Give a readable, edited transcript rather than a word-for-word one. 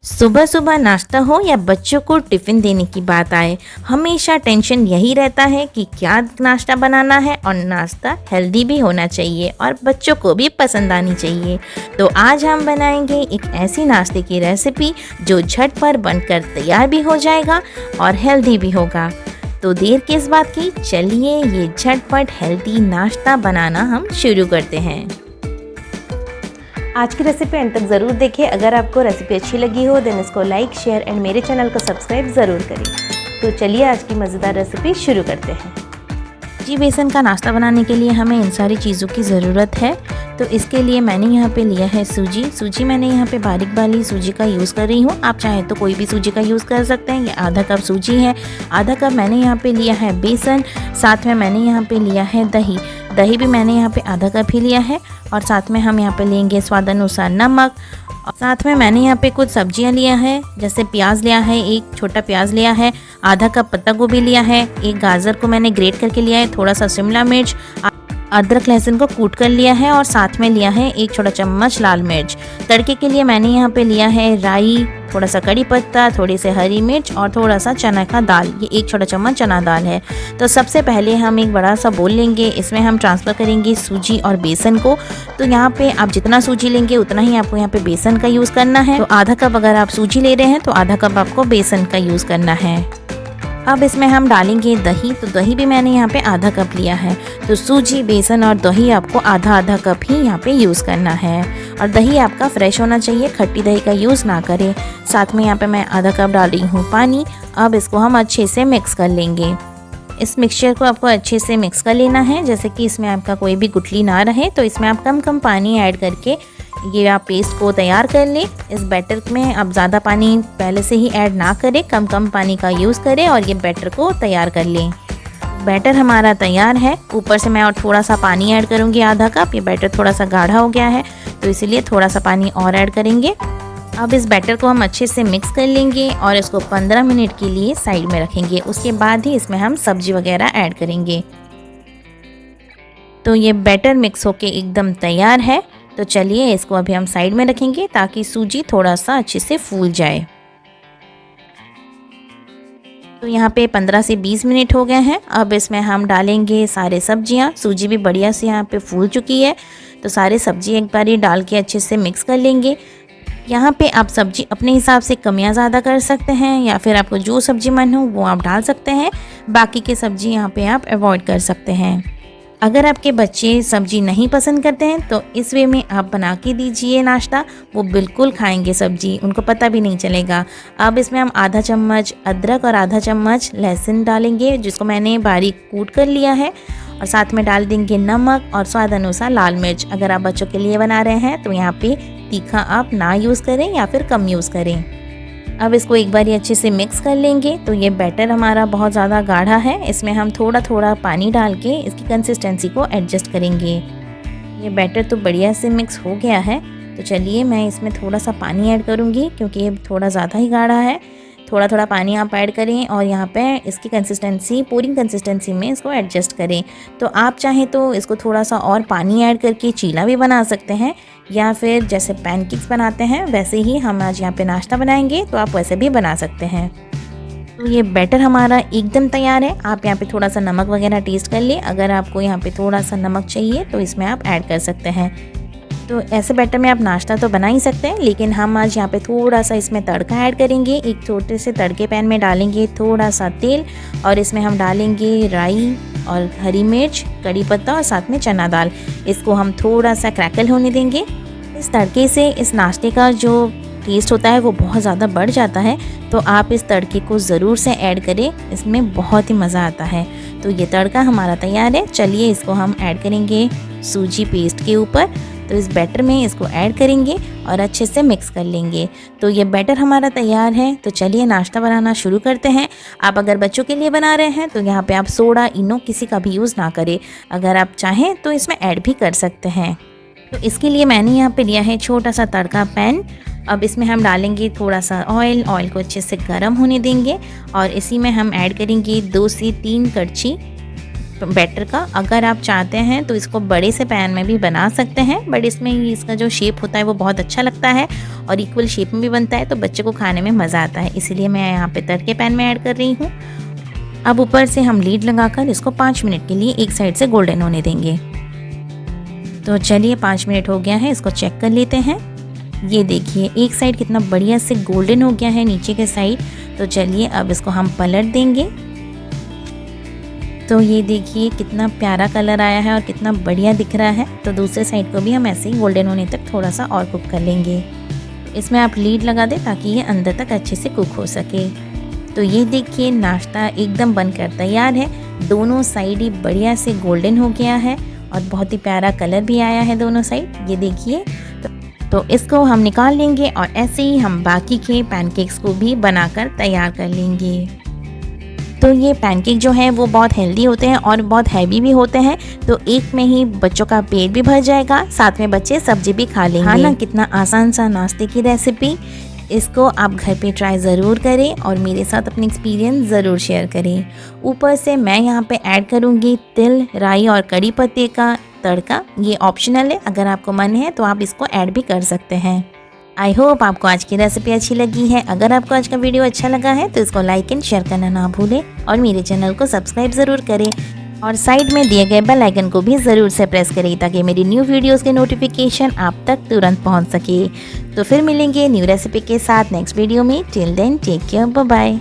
सुबह सुबह नाश्ता हो या बच्चों को टिफ़िन देने की बात आए, हमेशा टेंशन यही रहता है कि क्या नाश्ता बनाना है और नाश्ता हेल्दी भी होना चाहिए और बच्चों को भी पसंद आनी चाहिए। तो आज हम बनाएंगे एक ऐसी नाश्ते की रेसिपी जो झटपट बनकर तैयार भी हो जाएगा और हेल्दी भी होगा। तो देर किस बात की, चलिए ये झटपट हेल्दी नाश्ता बनाना हम शुरू करते हैं। आज की रेसिपी अंत तक ज़रूर देखिए। अगर आपको रेसिपी अच्छी लगी हो देन इसको लाइक, शेयर एंड मेरे चैनल को सब्सक्राइब ज़रूर करें। तो चलिए आज की मज़ेदार रेसिपी शुरू करते हैं। जी, बेसन का नाश्ता बनाने के लिए हमें इन सारी चीज़ों की ज़रूरत है। तो इसके लिए मैंने यहाँ पे लिया है सूजी मैंने यहाँ पे बारीक वाली सूजी का यूज़ कर रही हूँ। आप चाहें तो कोई भी सूजी का यूज़ कर सकते हैं। ये आधा कप सूजी है। आधा कप मैंने यहाँ पे लिया है बेसन। साथ में मैंने यहाँ पे लिया है दही भी मैंने यहाँ पे आधा कप ही लिया है। और साथ में हम यहाँ पे लेंगे स्वाद अनुसार नमक। और साथ में मैंने यहाँ पे कुछ सब्जियाँ लिया है, जैसे प्याज लिया है, एक छोटा प्याज लिया है, आधा कप पत्ता गोभी लिया है, एक गाजर को मैंने ग्रेट करके लिया है, थोड़ा सा शिमला मिर्च, अदरक लहसुन को कूट कर लिया है और साथ में लिया है एक छोटा चम्मच लाल मिर्च। तड़के के लिए मैंने यहाँ पे लिया है राई, थोड़ा सा कड़ी पत्ता, थोड़ी से हरी मिर्च और थोड़ा सा चना का दाल। ये एक छोटा चम्मच चना दाल है। तो सबसे पहले हम एक बड़ा सा बोल लेंगे, इसमें हम ट्रांसफ़र करेंगे सूजी और बेसन को। तो यहाँ पे आप जितना सूजी लेंगे उतना ही आपको यहाँ पे बेसन का यूज़ करना है। तो आधा कप अगर आप सूजी ले रहे हैं तो आधा कप आपको बेसन का यूज़ करना है। अब इसमें हम डालेंगे दही। तो दही भी मैंने यहाँ पे आधा कप लिया है। तो सूजी, बेसन और दही आपको आधा आधा कप ही यहाँ पे यूज़ करना है। और दही आपका फ्रेश होना चाहिए, खट्टी दही का यूज़ ना करें। साथ में यहाँ पे मैं आधा कप डाल रही हूँ पानी। अब इसको हम अच्छे से मिक्स कर लेंगे। इस मिक्सचर को आपको अच्छे से मिक्स कर लेना है, जैसे कि इसमें आपका कोई भी गुठली ना रहे। तो इसमें आप कम कम पानी ऐड करके ये आप पेस्ट को तैयार कर लें। इस बैटर में आप ज़्यादा पानी पहले से ही ऐड ना करें, कम कम पानी का यूज़ करें और ये बैटर को तैयार कर लें। बैटर हमारा तैयार है। ऊपर से मैं और थोड़ा सा पानी ऐड करूँगी, आधा कप। ये बैटर थोड़ा सा गाढ़ा हो गया है तो इसीलिए थोड़ा सा पानी और ऐड करेंगे। अब इस बैटर को हम अच्छे से मिक्स कर लेंगे और इसको 15 मिनट के लिए साइड में रखेंगे। उसके बाद ही इसमें हम सब्जी वगैरह ऐड करेंगे। तो ये बैटर मिक्स होके एकदम तैयार है। तो चलिए इसको अभी हम साइड में रखेंगे ताकि सूजी थोड़ा सा अच्छे से फूल जाए। तो यहाँ पे 15 से 20 मिनट हो गए हैं। अब इसमें हम डालेंगे सारे सब्जियाँ। सूजी भी बढ़िया से यहाँ पे फूल चुकी है। तो सारे सब्जी एक बार ही डाल के अच्छे से मिक्स कर लेंगे। यहाँ पे आप सब्जी अपने हिसाब से कम या ज़्यादा कर सकते हैं, या फिर आपको जो सब्जी मन हो वो आप डाल सकते हैं। बाकी के सब्जी यहाँ पे आप अवॉइड कर सकते हैं। अगर आपके बच्चे सब्जी नहीं पसंद करते हैं तो इस वे में आप बना के दीजिए नाश्ता, वो बिल्कुल खाएंगे सब्जी, उनको पता भी नहीं चलेगा। अब इसमें हम आधा चम्मच अदरक और आधा चम्मच लहसुन डालेंगे, जिसको मैंने बारीक कूट कर लिया है। और साथ में डाल देंगे नमक और स्वाद अनुसार लाल मिर्च। अगर आप बच्चों के लिए बना रहे हैं तो यहाँ पे तीखा आप ना यूज़ करें या फिर कम यूज़ करें। अब इसको एक बार अच्छे से मिक्स कर लेंगे। तो ये बैटर हमारा बहुत ज़्यादा गाढ़ा है, इसमें हम थोड़ा थोड़ा पानी डाल के इसकी कंसिस्टेंसी को एडजस्ट करेंगे। ये बैटर तो बढ़िया से मिक्स हो गया है। तो चलिए मैं इसमें थोड़ा सा पानी ऐड करूँगी, क्योंकि ये थोड़ा ज़्यादा ही गाढ़ा है। थोड़ा थोड़ा पानी आप ऐड करें और यहाँ पे इसकी कंसिस्टेंसी, पूरी कंसिस्टेंसी में इसको एडजस्ट करें। तो आप चाहें तो इसको थोड़ा सा और पानी ऐड करके चीला भी बना सकते हैं, या फिर जैसे पैनकेक्स बनाते हैं वैसे ही हम आज यहाँ पे नाश्ता बनाएंगे, तो आप वैसे भी बना सकते हैं। तो ये बैटर हमारा एकदम तैयार है। आप यहाँ पे थोड़ा सा नमक वगैरह टेस्ट कर लें। अगर आपको यहाँ पे थोड़ा सा नमक चाहिए तो इसमें आप ऐड कर सकते हैं। तो ऐसे बैटर में आप नाश्ता तो बना ही सकते हैं, लेकिन हम आज यहाँ पे थोड़ा सा इसमें तड़का ऐड करेंगे। एक छोटे से तड़के पैन में डालेंगे थोड़ा सा तेल और इसमें हम डालेंगे राई और हरी मिर्च, कड़ी पत्ता और साथ में चना दाल। इसको हम थोड़ा सा क्रैकल होने देंगे। इस तड़के से इस नाश्ते का जो टेस्ट होता है वो बहुत ज़्यादा बढ़ जाता है। तो आप इस तड़के को ज़रूर से ऐड करें, इसमें बहुत ही मज़ा आता है। तो ये तड़का हमारा तैयार है। चलिए इसको हम ऐड करेंगे सूजी पेस्ट के ऊपर। तो इस बैटर में इसको ऐड करेंगे और अच्छे से मिक्स कर लेंगे। तो ये बैटर हमारा तैयार है। तो चलिए नाश्ता बनाना शुरू करते हैं। आप अगर बच्चों के लिए बना रहे हैं तो यहाँ पे आप सोडा, इनो किसी का भी यूज़ ना करें। अगर आप चाहें तो इसमें ऐड भी कर सकते हैं। तो इसके लिए मैंने यहाँ पे लिया है छोटा सा तड़का पैन। अब इसमें हम डालेंगे थोड़ा सा ऑयल को अच्छे से गर्म होने देंगे और इसी में हम ऐड करेंगे 2 से 3 कड़छी बैटर का। अगर आप चाहते हैं तो इसको बड़े से पैन में भी बना सकते हैं, बट इसमें इसका जो शेप होता है वो बहुत अच्छा लगता है और इक्वल शेप में भी बनता है, तो बच्चे को खाने में मज़ा आता है। इसीलिए मैं यहाँ पे तड़के पैन में ऐड कर रही हूँ। अब ऊपर से हम लीड लगाकर इसको 5 मिनट के लिए एक साइड से गोल्डन होने देंगे। तो चलिए 5 मिनट हो गया है, इसको चेक कर लेते हैं। ये देखिए एक साइड कितना बढ़िया से गोल्डन हो गया है नीचे के साइड। तो चलिए अब इसको हम पलट देंगे। तो ये देखिए कितना प्यारा कलर आया है और कितना बढ़िया दिख रहा है। तो दूसरे साइड को भी हम ऐसे ही गोल्डन होने तक थोड़ा सा और कुक कर लेंगे। इसमें आप लीड लगा दें ताकि ये अंदर तक अच्छे से कुक हो सके। तो ये देखिए नाश्ता एकदम बनकर तैयार है। दोनों साइड ही बढ़िया से गोल्डन हो गया है और बहुत ही प्यारा कलर भी आया है दोनों साइड, ये देखिए। तो इसको हम निकाल लेंगे और ऐसे ही हम बाकी के पैनकेक्स को भी बनाकर तैयार कर लेंगे। तो ये पैनकेक जो है वो बहुत हेल्दी होते हैं और बहुत हैवी भी होते हैं। तो एक में ही बच्चों का पेट भी भर जाएगा, साथ में बच्चे सब्जी भी खा लेंगे। हाँ ना, कितना आसान सा नाश्ते की रेसिपी। इसको आप घर पे ट्राई ज़रूर करें और मेरे साथ अपनी एक्सपीरियंस ज़रूर शेयर करें। ऊपर से मैं यहाँ पे ऐड करूँगी तिल, राई और कड़ी पत्ते का तड़का। ये ऑप्शनल है, अगर आपको मन है तो आप इसको ऐड भी कर सकते हैं। आई होप आपको आज की रेसिपी अच्छी लगी है। अगर आपको आज का वीडियो अच्छा लगा है तो इसको लाइक एंड शेयर करना ना भूलें और मेरे चैनल को सब्सक्राइब ज़रूर करें और साइड में दिए गए बेल आइकन को भी ज़रूर से प्रेस करें ताकि मेरी न्यू वीडियोस के नोटिफिकेशन आप तक तुरंत पहुंच सके। तो फिर मिलेंगे न्यू रेसिपी के साथ नेक्स्ट वीडियो में। Till then take care, bye bye.